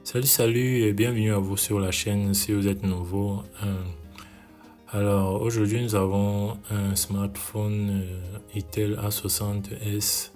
Salut et bienvenue à vous sur la chaîne si vous êtes nouveau. Alors aujourd'hui nous avons un smartphone Itel A60s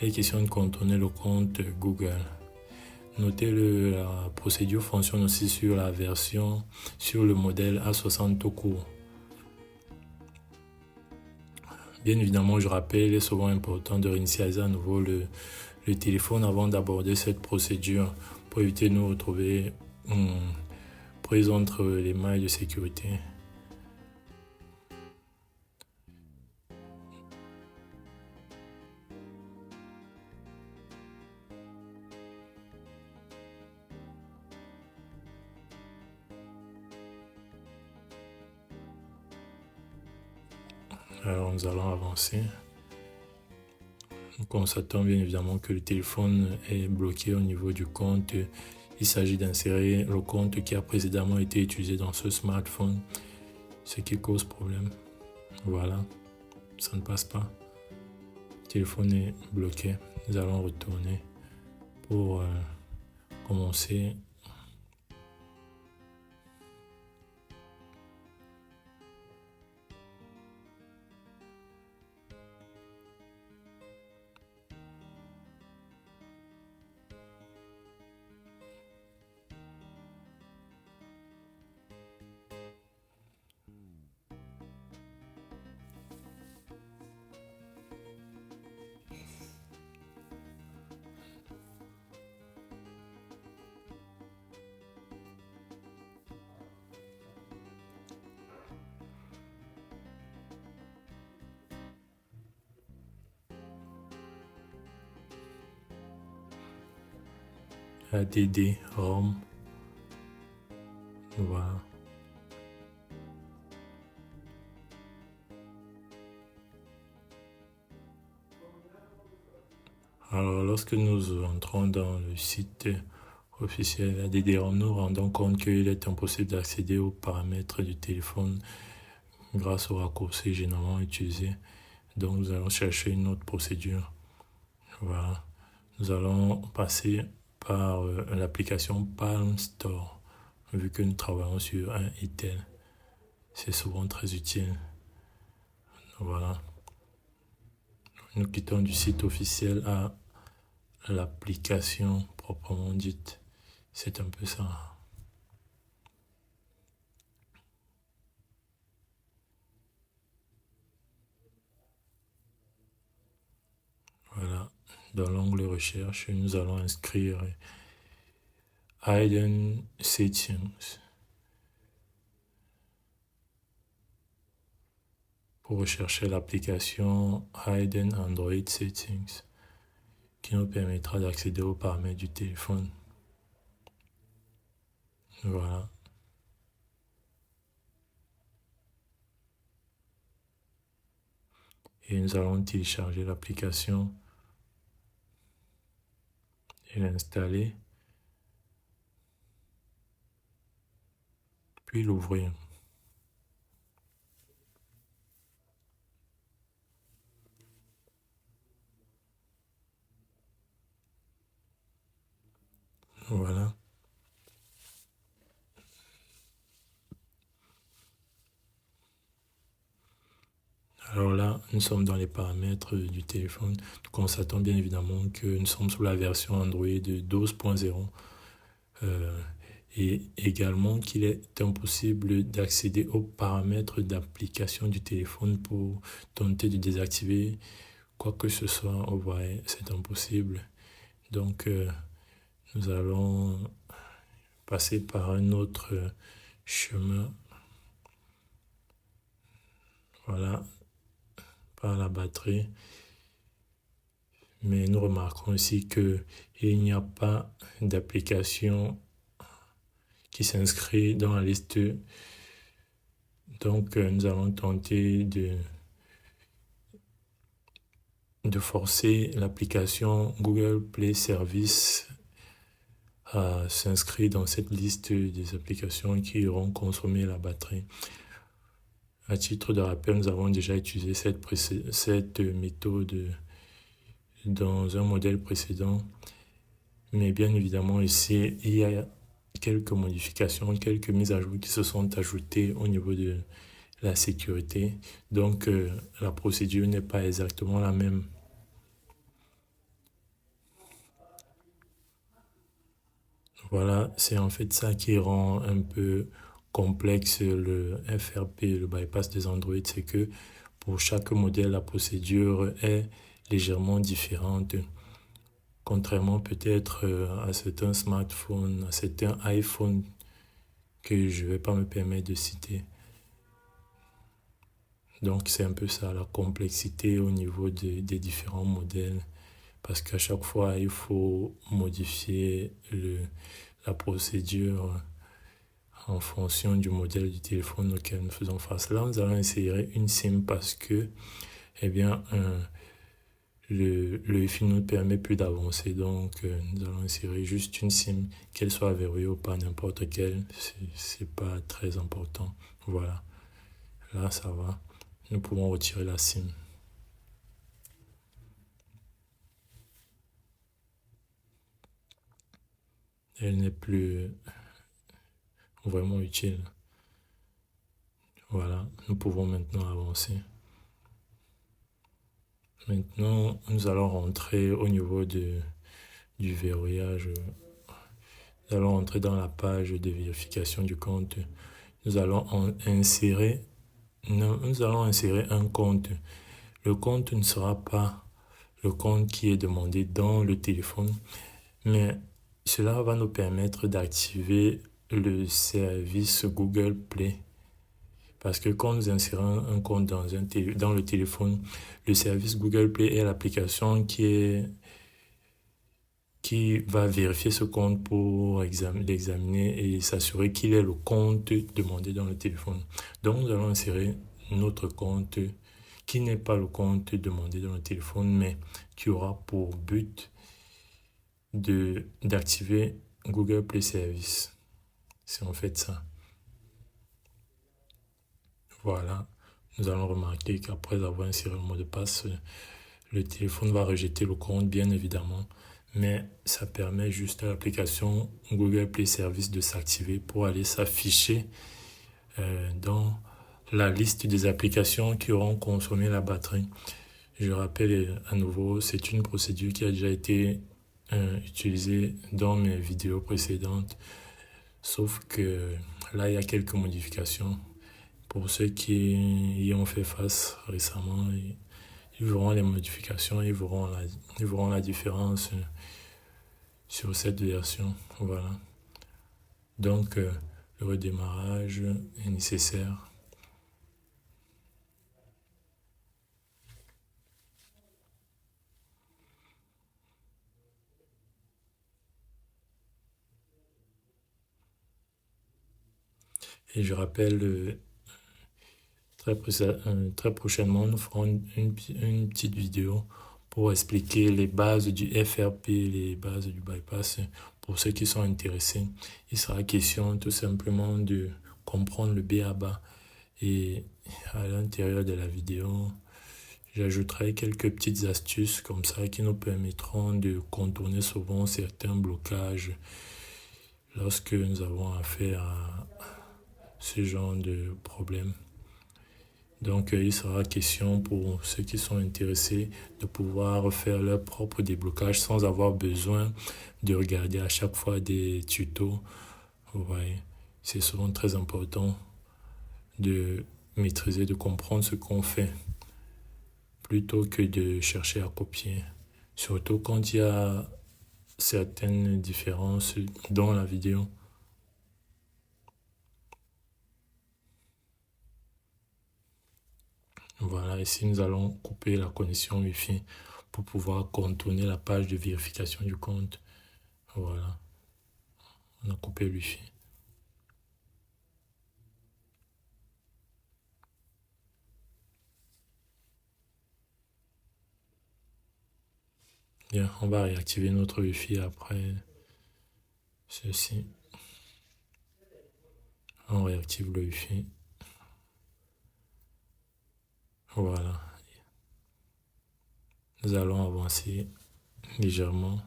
et question de contourner le compte Google. Notez la procédure fonctionne aussi sur la version, sur le modèle A60 tout court. Bien évidemment, je rappelle, il est souvent important de réinitialiser à nouveau le téléphone avant d'aborder cette procédure pour éviter de nous retrouver pris entre les mailles de sécurité. Alors nous allons avancer. Nous constatons bien évidemment que le téléphone est bloqué au niveau du compte. Il s'agit d'insérer le compte qui a précédemment été utilisé dans ce smartphone, ce qui cause problème. Voilà, ça ne passe pas. Le téléphone est bloqué. Nous allons retourner pour commencer. ADD, ROM, voilà. Alors lorsque nous entrons dans le site officiel ADD-ROM, nous rendons compte qu'il est impossible d'accéder aux paramètres du téléphone grâce au raccourci généralement utilisé. Donc nous allons chercher une autre procédure. Voilà. Nous allons passer par l'application Palm Store, vu que nous travaillons sur un Itel. C'est souvent très utile. Voilà. Nous quittons du site officiel à l'application proprement dite. C'est un peu ça. Voilà. Dans l'onglet recherche, nous allons inscrire Hidden Settings pour rechercher l'application Hidden Android Settings qui nous permettra d'accéder aux paramètres du téléphone. Voilà. Et nous allons télécharger l'application et l'installer, puis l'ouvrir. Voilà. Alors là, nous sommes dans les paramètres du téléphone. Nous constatons bien évidemment que nous sommes sous la version Android 12.0 et également qu'il est impossible d'accéder aux paramètres d'application du téléphone pour tenter de désactiver quoi que ce soit. Vous voyez, c'est impossible. Donc, nous allons passer par un autre chemin. Voilà, par la batterie. Mais nous remarquons aussi qu'il n'y a pas d'application qui s'inscrit dans la liste. Donc, nous allons tenter de forcer l'application Google Play Service à s'inscrire dans cette liste des applications qui auront consommé la batterie. À titre de rappel, nous avons déjà utilisé cette méthode dans un modèle précédent, Mais bien évidemment, ici, il y a quelques modifications, quelques mises à jour qui se sont ajoutées au niveau de la sécurité. Donc, la procédure n'est pas exactement la même. Voilà, c'est en fait ça qui rend un peu complexe le FRP, le bypass des Android, c'est que pour chaque modèle, la procédure est légèrement différente. Contrairement peut-être à certains smartphones, à certains iPhones que je ne vais pas me permettre de citer. Donc c'est un peu ça, la complexité au niveau des différents modèles. Parce qu'à chaque fois, il faut modifier la procédure en fonction du modèle du téléphone auquel nous faisons face. Là, nous allons insérer une SIM parce que, eh bien, le Wi-Fi ne nous permet plus d'avancer. Donc, nous allons insérer juste une SIM, qu'elle soit verrouillée ou pas, n'importe quelle. C'est pas très important. Voilà. Là, ça va. Nous pouvons retirer la SIM. Elle n'est plus vraiment utile. Voilà. Nous pouvons maintenant avancer. Maintenant, nous allons rentrer au niveau du verrouillage. Nous allons entrer dans la page de vérification du compte. Nous allons insérer, nous allons insérer un compte. Le compte ne sera pas le compte qui est demandé dans le téléphone, mais cela va nous permettre d'activer le service Google Play. Parce que quand nous insérons un compte dans le téléphone, le service Google Play est l'application qui va vérifier ce compte pour l'examiner et s'assurer qu'il est le compte demandé dans le téléphone. Donc, nous allons insérer notre compte qui n'est pas le compte demandé dans le téléphone, mais qui aura pour but d'activer Google Play Service. C'est en fait ça. Voilà. Nous allons remarquer qu'après avoir inséré le mot de passe, le téléphone va rejeter le compte, bien évidemment. Mais ça permet juste à l'application Google Play Service de s'activer pour aller s'afficher dans la liste des applications qui auront consommé la batterie. Je rappelle à nouveau, c'est une procédure qui a déjà été utilisée dans mes vidéos précédentes. Sauf que là, il y a quelques modifications. Pour ceux qui y ont fait face récemment, ils verront les modifications, ils verront la différence sur cette version. Voilà. Donc, le redémarrage est nécessaire. Et je rappelle, très prochainement, nous ferons une petite vidéo pour expliquer les bases du FRP, les bases du bypass. Pour ceux qui sont intéressés, il sera question tout simplement de comprendre le B.A.B.A. Et à l'intérieur de la vidéo, j'ajouterai quelques petites astuces comme ça qui nous permettront de contourner souvent certains blocages lorsque nous avons affaire à ce genre de problème. Donc, il sera question pour ceux qui sont intéressés de pouvoir faire leur propre déblocage sans avoir besoin de regarder à chaque fois des tutos. Vous voyez, c'est souvent très important de maîtriser, de comprendre ce qu'on fait plutôt que de chercher à copier. Surtout quand il y a certaines différences dans la vidéo. Voilà, ici nous allons couper la connexion Wi-Fi pour pouvoir contourner la page de vérification du compte. Voilà, on a coupé le Wi-Fi. Bien, on va réactiver notre Wi-Fi après ceci. On réactive le Wi-Fi. Voilà. Nous allons avancer légèrement.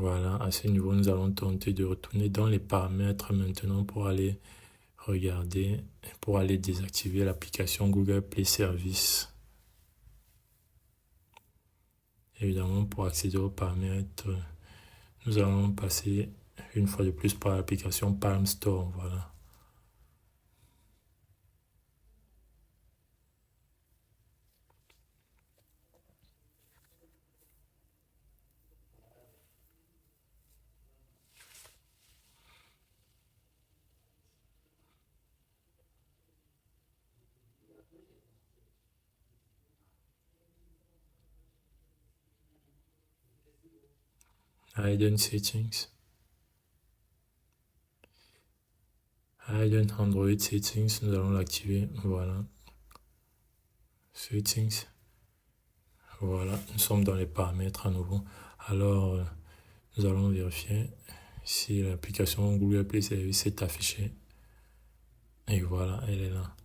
Voilà, à ce niveau, nous allons tenter de retourner dans les paramètres maintenant pour aller regarder, pour aller désactiver l'application Google Play Service. Évidemment, pour accéder aux paramètres, nous allons passer une fois de plus par l'application Palm Store. Voilà. Hidden Settings. Hidden Android Settings, nous allons l'activer. Voilà. Settings. Voilà, nous sommes dans les paramètres à nouveau. Alors, nous allons vérifier si l'application Google Play Service est affichée. Et voilà, elle est là.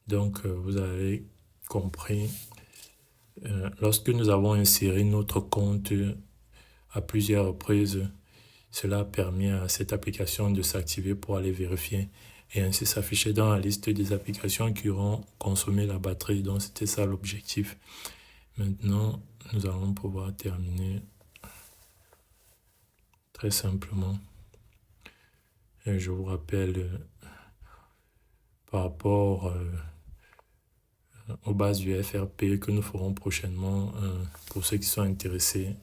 Donc, vous avez compris. Lorsque nous avons inséré notre compte à plusieurs reprises, cela permet à cette application de s'activer pour aller vérifier et ainsi s'afficher dans la liste des applications qui auront consommé la batterie. Donc, c'était ça l'objectif. Maintenant, nous allons pouvoir terminer très simplement. Et je vous rappelle, par rapport aux bases du FRP que nous ferons prochainement, pour ceux qui sont intéressés,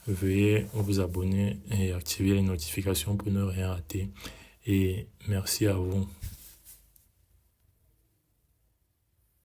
veuillez vous abonner et activer les notifications pour ne rien rater. Et merci à vous.